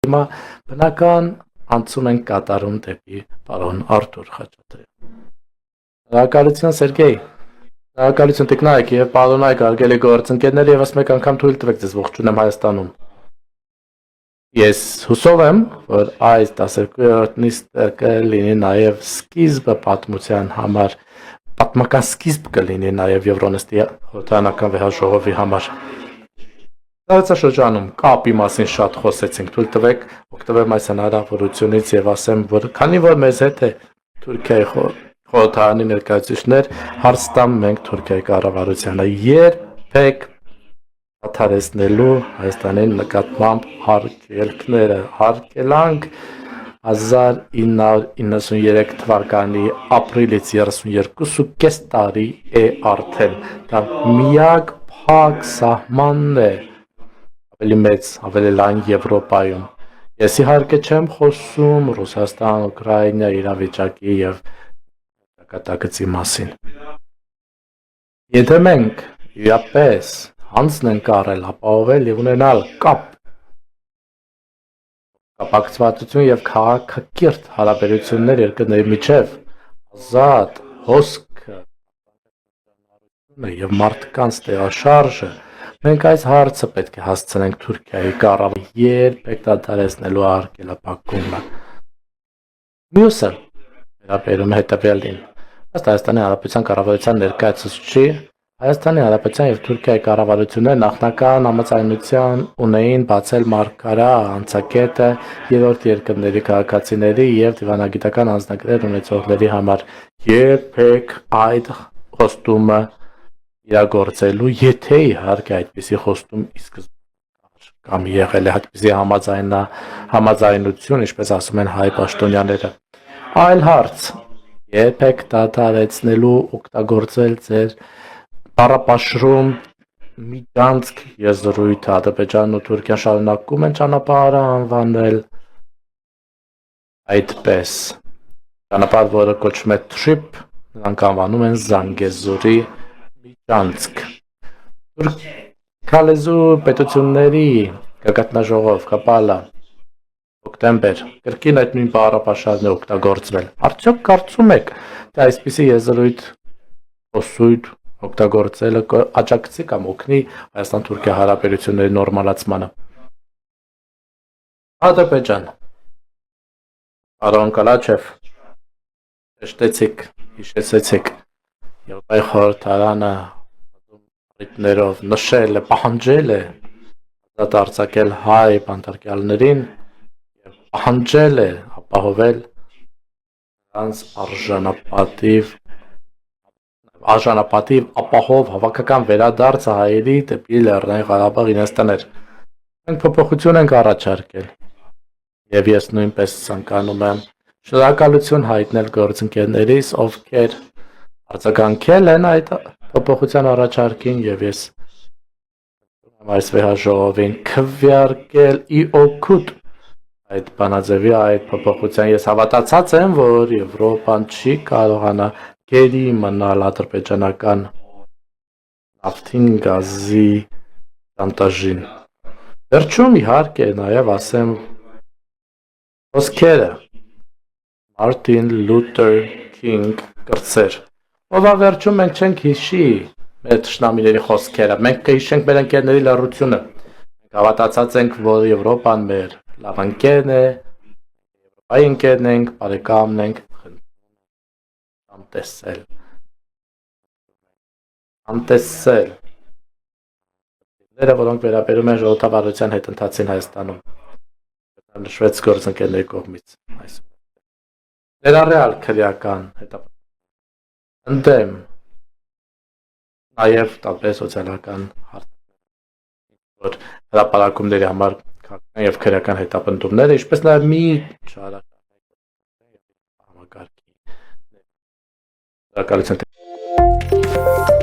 Հիմա բնական անցում ենք կատարում դեպի պարոն Արթուր Խաչատրյան։ Շնորհակալություն Սերգեյ, շնորհակալություն Տիկնայք եւ պարոնայք արգելի գործընկերներ, եւս մեկ անգամ թույլ տվեք ձեզ ողջունեմ Հայաստանում։ Ես հուսով եմ, որ այս 12-րդ նիստը կլինի նաեւ սկիզբը պատմության համար, պատմական սկիզբ կլինի նաեւ Եվրոնեստի խորհրդարանական վեհաժողովի համար։ Տարածաշրջանում կապի մասին շատ խոսեցինք, թույլ տվեք օգտվեմ այս հնարավորությունից եւ ասեմ, որ քանի որ մեզ հետ է Թուրքիայի խորհրդարանի ներկայացուցիչներ, հարց տամ մենք Թուրքիայի կառավարությանը երբեք դադարեցնելու Հայաստանի նկատմամբ արգելքները, արգելանք 1993 թվականի ապրիլից 32.5 տարի է արդեն, դա միակ փակ սահմանն է ավելի մեծ, ավելի լայն Եվրոպայում։ Ես իհարկե չեմ խոսում Ռուսաստան, Ուկրաինա իրավիճակի եւ ճակատագծի մասին։ Եթե մենք իրապես հանձն ենք առել, ապահովել եւ ունենալ կապակցվածություն եւ քաղաքակիրթ հարաբերություններ երկրների միջեւ, ազատ հոսքը եւ մարդկանց տեղաշարժը, մենք այս հարցը պետք է հասցնենք Թուրքիայի կառավարությանը երբեք դադարեցնելու արգելափակումը։ Մյուսը վերաբերում է հետևյալին։ Ըստ Հայաստանի Հանրապետության կառավարության ներկայացուցչի, Հայաստանի Հանրապետության եւ Թուրքիայի կառավարությունները նախնական համաձայնության ունեին բացել մարգարա անցակետը երրորդ երկրների քաղաքացիների եւ դիվանագիտական անձնագրեր ունեցողների համար, երբեք այդ խոստումը իրագործելու, եթե իհարկե այդպիսի խոստում ի սկզբանե կամ եղել է այդպիսի համաձայնություն, ինչպես ասում են հայ պաշտոնյաները։ Այլ հարց, երբեք դադարեցնելու օգտագործել ձեր բառապաշարում Միջանցք եզրույթը, Ադրբեջանն ու Թուրքիան շարունակում են ճանապարհը անվանել այդպես։ Ճանապարհ, որը կոչվում է TRIP, նրանք անվանում են Զանգեզուրի միջանցք։ Թուրքալեզու պետությունների գագաթնաժողով Կապալա հոկտեմբեր կրկին այդ նույն բառապաշարն է օգտագործվել։ Արդյոք կարծում եք, թե այսպիսի եզրույթ խոսույթ օգտագործելը աջակցի կամ օգնի Հայաստան-Թուրքիա հարաբերությունների նորմալացմանը։ Ադրբեջան։ Պարոն Կալաչև, հեշտեցիք, հիշեցեցիք, Եվրոպայի խորհրդարանը առիթներով նշել է, պահանջել է ազատ արձակել հայ բանտարկյալներին եւ պահանջել է ապահովել նրանց արժանապատիվ ապահով հավաքական վերադարձը հայերի դեպի Լեռնային Ղարաբաղ իրենց տներ։ Մենք փոփոխություն ենք առաջարկել եւ ես նույնպես ցանկանում եմ շնորհակալություն հայտնել գործընկերներիս, ովքեր արձագանքել են այդ փոփոխության առաջարկին եւ ես այս վեհաժողովին քվեարկել ի օգուտ այդ բանաձևի այդ փոփոխության։ Ես հավատացած եմ, որ Եվրոպան չի կարողանա գերի մնալ ադրբեջանական նավթին, գազի շանտաժին։ Վերջում իհարկե նաև ասեմ խոսքերը Մարտին Լութեր Քինգ կրծեր, ով վերջում մենք չենք հիշի մեր թշնամիների խոսքերը, մենք կհիշենք մեր ընկերների լռությունը։ Մենք հավատացած ենք, որ Եվրոպան մեր լավ ընկերն է, Եվրոպայի ընկերն ենք, բարեկամն ենք, անտեսել որոնք վերաբերում են ժողովրդավարության հետընթացին Հայաստանում, նշվեց գործընկերների կողմից այսօր։ Ներառյալ քրեական հետապնդում ընդդեմ նաև տարբեր սոցիալական հարցեր, որ հրապարակումների համար քաղաքական եւ քրեական հետապնդումները, ինչպես նաև մի համակարգի։ Շնորհակալություն։